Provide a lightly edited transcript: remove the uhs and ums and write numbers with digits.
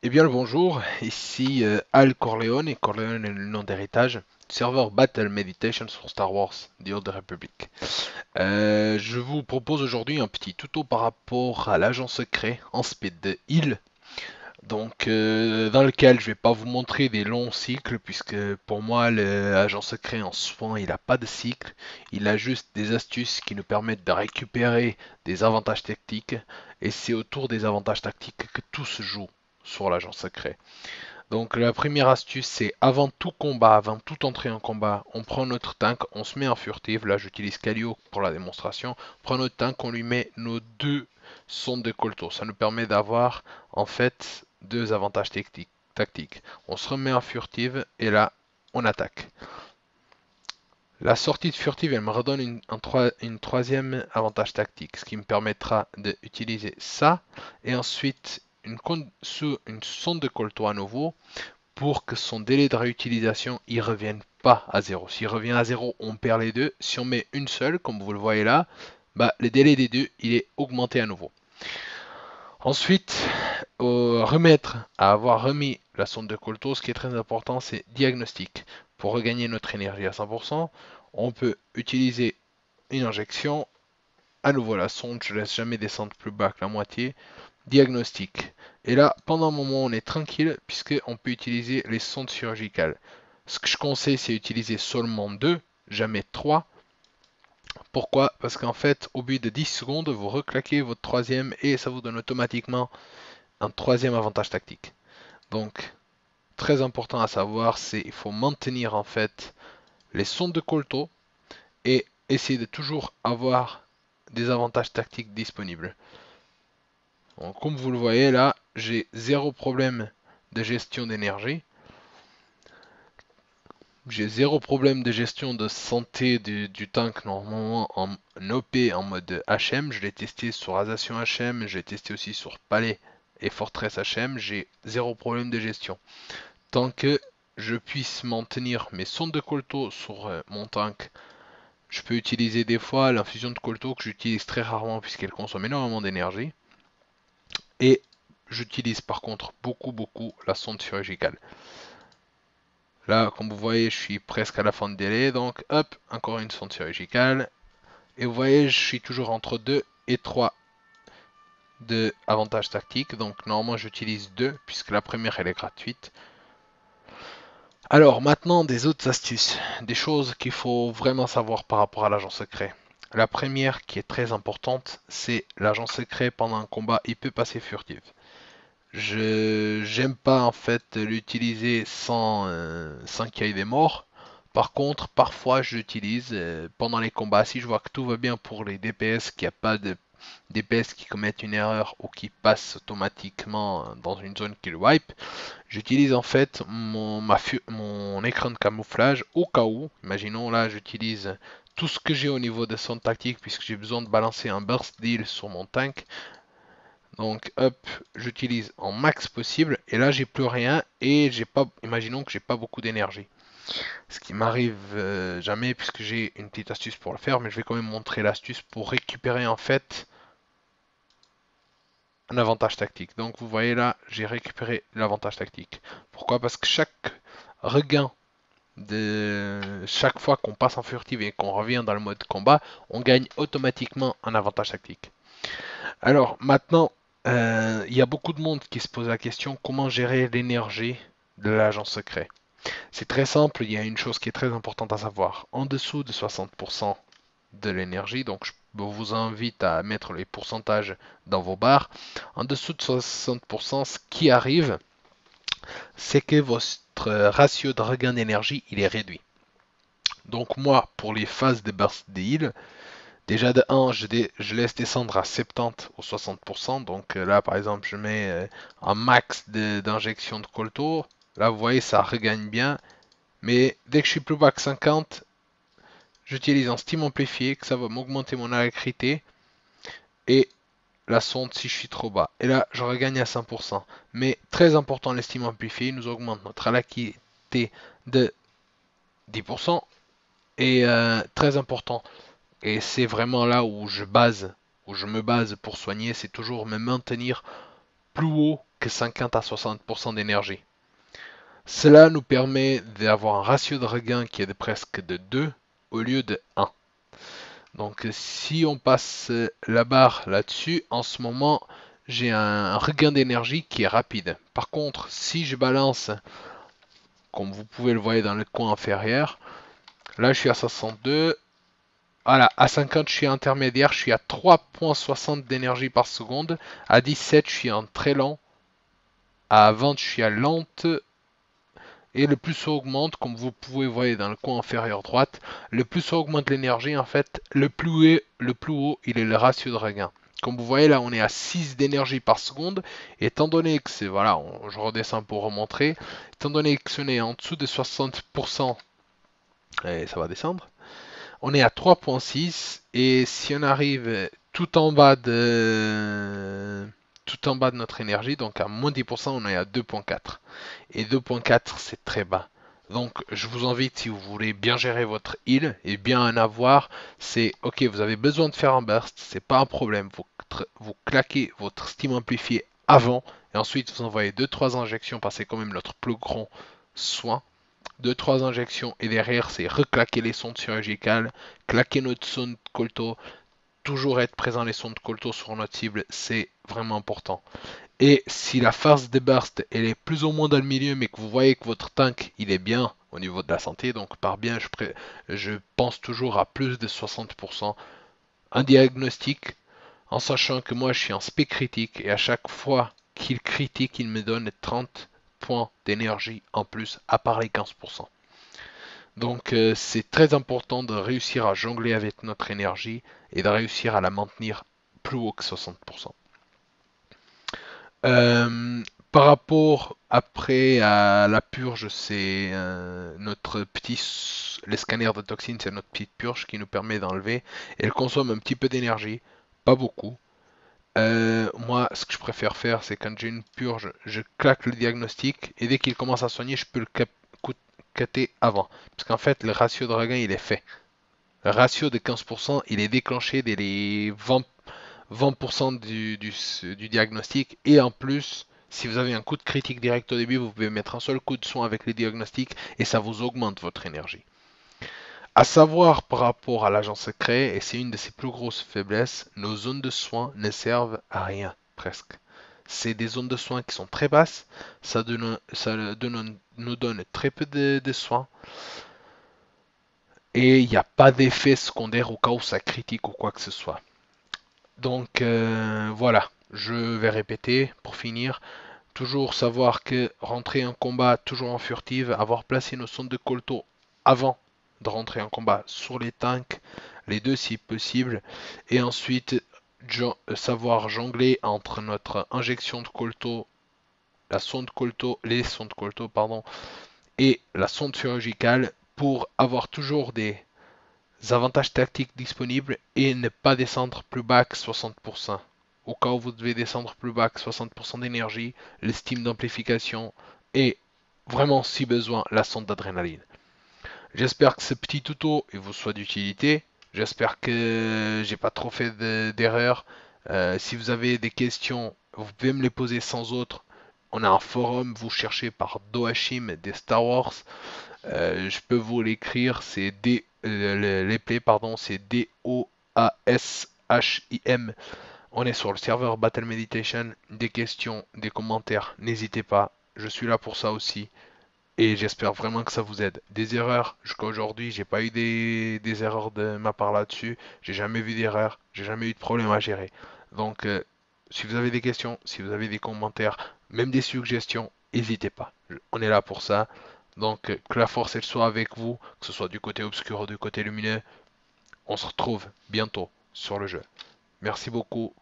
Eh bien le bonjour, ici Al Corleone, et Corleone est le nom d'héritage, serveur Battle Meditation sur Star Wars, The Old Republic. Je vous propose aujourd'hui un petit tuto par rapport à l'agent secret en speed de heal, dans lequel je vais pas vous montrer des longs cycles, puisque pour moi l'agent secret en soin il n'a pas de cycle, il a juste des astuces qui nous permettent de récupérer des avantages tactiques, et c'est autour des avantages tactiques que tout se joue sur l'agent secret. Donc la première astuce, c'est avant tout combat, avant toute entrée en combat, on prend notre tank, on se met en furtive. Là, j'utilise Calio pour la démonstration. On prend notre tank, on lui met nos deux sondes de colto. Ça nous permet d'avoir en fait deux avantages tactiques. On se remet en furtive et là, on attaque. La sortie de furtive, elle me redonne une troisième avantage tactique, ce qui me permettra d'utiliser ça et ensuite une sonde de colto à nouveau pour que son délai de réutilisation il revienne pas à zéro. S'il revient à zéro, on perd les deux. Si on met une seule, comme vous le voyez là, bah, le délai des deux il est augmenté à nouveau. Ensuite, remettre à avoir remis la sonde de colto, ce qui est très important, c'est diagnostic. Pour regagner notre énergie à 100%, on peut utiliser une injection. À nouveau la sonde, je laisse jamais descendre plus bas que la moitié. Diagnostic. Et là, pendant un moment, on est tranquille puisqu'on peut utiliser les sondes chirurgicales. Ce que je conseille, c'est utiliser seulement 2, jamais 3. Pourquoi? Parce qu'en fait, au bout de 10 secondes, vous reclaquez votre troisième et ça vous donne automatiquement un troisième avantage tactique. Donc, très important à savoir, c'est il faut maintenir en fait les sondes de colto et essayer de toujours avoir des avantages tactiques disponibles. Donc, comme vous le voyez là, j'ai zéro problème de gestion d'énergie. J'ai zéro problème de gestion de santé du tank normalement en OP en mode HM. Je l'ai testé sur Asation HM, je l'ai testé aussi sur Palais et Fortress HM. J'ai zéro problème de gestion. Tant que je puisse maintenir mes sondes de colto sur mon tank, je peux utiliser des fois l'infusion de colto que j'utilise très rarement puisqu'elle consomme énormément d'énergie. Et j'utilise par contre beaucoup la sonde chirurgicale. Là, comme vous voyez, je suis presque à la fin de délai, donc hop, encore une sonde chirurgicale. Et vous voyez, je suis toujours entre 2 et 3 de avantages tactiques. Donc normalement, j'utilise 2 puisque la première, elle est gratuite. Alors maintenant, des autres astuces, des choses qu'il faut vraiment savoir par rapport à l'agent secret. La première qui est très importante, c'est l'agent secret pendant un combat, il peut passer furtif. Je j'aime pas en fait l'utiliser sans qu'il y ait des morts. Par contre, parfois je l'utilise pendant les combats. Si je vois que tout va bien pour les DPS, qu'il n'y a pas de DPS qui commettent une erreur ou qui passent automatiquement dans une zone qui le wipe, j'utilise en fait mon écran de camouflage au cas où. Imaginons là, j'utilise tout ce que j'ai au niveau de son tactique puisque j'ai besoin de balancer un burst deal sur mon tank. Donc hop, j'utilise en max possible et là j'ai plus rien et j'ai pas, imaginons que j'ai pas beaucoup d'énergie. Ce qui m'arrive jamais puisque j'ai une petite astuce pour le faire, mais je vais quand même montrer l'astuce pour récupérer en fait un avantage tactique. Donc vous voyez là, j'ai récupéré l'avantage tactique. Pourquoi? Parce que chaque regain de chaque fois qu'on passe en furtive et qu'on revient dans le mode combat, on gagne automatiquement un avantage tactique. Alors maintenant, il y a beaucoup de monde qui se pose la question comment gérer l'énergie de l'agent secret. C'est très simple, il y a une chose qui est très importante à savoir. En dessous de 60% de l'énergie, donc je vous invite à mettre les pourcentages dans vos barres. En dessous de 60%, ce qui arrive, c'est que votre ratio de regain d'énergie, il est réduit. Donc moi, pour les phases de burst de heal, déjà de 1, je laisse descendre à 70 ou 60%. Donc là, par exemple, je mets un max d'injection de colto. Là, vous voyez, ça regagne bien. Mais dès que je suis plus bas que 50, j'utilise un steam amplifié, que ça va m'augmenter mon alacrité. Et la sonde si je suis trop bas. Et là, je regagne à 100%. Mais très important, les steam amplifiés nous augmente notre alacrité de 10%. Et très important, et c'est vraiment là où je me base pour soigner, c'est toujours me maintenir plus haut que 50 à 60% d'énergie. Cela nous permet d'avoir un ratio de regain qui est de presque de 2 au lieu de 1. Donc si on passe la barre là-dessus, en ce moment, j'ai un regain d'énergie qui est rapide. Par contre, si je balance, comme vous pouvez le voir dans le coin inférieur, là je suis à 62. Voilà, à 50 je suis intermédiaire, je suis à 3,60 d'énergie par seconde. À 17 je suis en très lent. À 20 je suis à lente. Et le plus ça augmente, comme vous pouvez voir dans le coin inférieur droite, le plus ça augmente l'énergie, en fait, le plus haut, il est le ratio de regain. Comme vous voyez là, on est à 6 d'énergie par seconde. Étant donné que c'est, voilà, je redescends pour remontrer. Étant donné que ce n'est en dessous de 60%, et ça va descendre, on est à 3,6. Et si on arrive tout en bas de notre énergie, donc à moins 10%, on est à 2,4. Et 2,4 c'est très bas. Donc je vous invite, si vous voulez bien gérer votre heal et bien en avoir, c'est ok, vous avez besoin de faire un burst, c'est pas un problème. Vous claquez votre steam amplifié avant et ensuite vous envoyez 2-3 injections parce que c'est quand même notre plus grand soin. 2-3 injections et derrière c'est reclaquer les sondes chirurgicales, claquer notre sonde colto, toujours être présent les sondes colto sur notre cible, c'est vraiment important. Et si la phase de burst elle est plus ou moins dans le milieu, mais que vous voyez que votre tank il est bien au niveau de la santé, donc par bien je pense toujours à plus de 60%, un diagnostic, en sachant que moi je suis en spé critique et à chaque fois qu'il critique, il me donne 30 points d'énergie en plus à part les 15%. Donc c'est très important de réussir à jongler avec notre énergie et de réussir à la maintenir plus haut que 60%. Euh, Par rapport après à la purge, c'est notre les scanners de toxines, c'est notre petite purge qui nous permet d'enlever. Elle consomme un petit peu d'énergie, pas beaucoup. Moi, ce que je préfère faire, c'est quand j'ai une purge, je claque le diagnostic et dès qu'il commence à soigner, je peux le cater avant. Parce qu'en fait, le ratio de regain, il est fait. Le ratio de 15%, il est déclenché dès les 20% du diagnostic. Et en plus, si vous avez un coup de critique direct au début, vous pouvez mettre un seul coup de soin avec les diagnostics et ça vous augmente votre énergie. À savoir par rapport à l'agent secret, et c'est une de ses plus grosses faiblesses, nos zones de soins ne servent à rien, presque. C'est des zones de soins qui sont très basses, nous donne très peu de soins, et il n'y a pas d'effet secondaire au cas où ça critique ou quoi que ce soit. Donc voilà, je vais répéter pour finir. Toujours savoir que rentrer en combat toujours en furtive, avoir placé nos sondes de colto avant de rentrer en combat sur les tanks, les deux si possible, et ensuite savoir jongler entre notre injection de colto, les sondes colto, pardon, et la sonde chirurgicale pour avoir toujours des avantages tactiques disponibles et ne pas descendre plus bas que 60%. Au cas où vous devez descendre plus bas que 60% d'énergie, l'estime d'amplification et vraiment si besoin la sonde d'adrénaline. J'espère que ce petit tuto vous soit d'utilité. J'espère que j'ai pas trop fait d'erreurs. Si vous avez des questions, vous pouvez me les poser sans autre. On a un forum, vous cherchez par Dohashim des Star Wars. Je peux vous l'écrire, c'est les plays, pardon, c'est Doashim. On est sur le serveur Battle Meditation. Des questions, des commentaires, n'hésitez pas. Je suis là pour ça aussi. Et j'espère vraiment que ça vous aide. Des erreurs, jusqu'à aujourd'hui, j'ai pas eu des erreurs de ma part là-dessus. J'ai jamais vu d'erreur, j'ai jamais eu de problème à gérer. Donc, si vous avez des questions, si vous avez des commentaires, même des suggestions, n'hésitez pas. On est là pour ça. Donc, que la force elle soit avec vous, que ce soit du côté obscur ou du côté lumineux. On se retrouve bientôt sur le jeu. Merci beaucoup.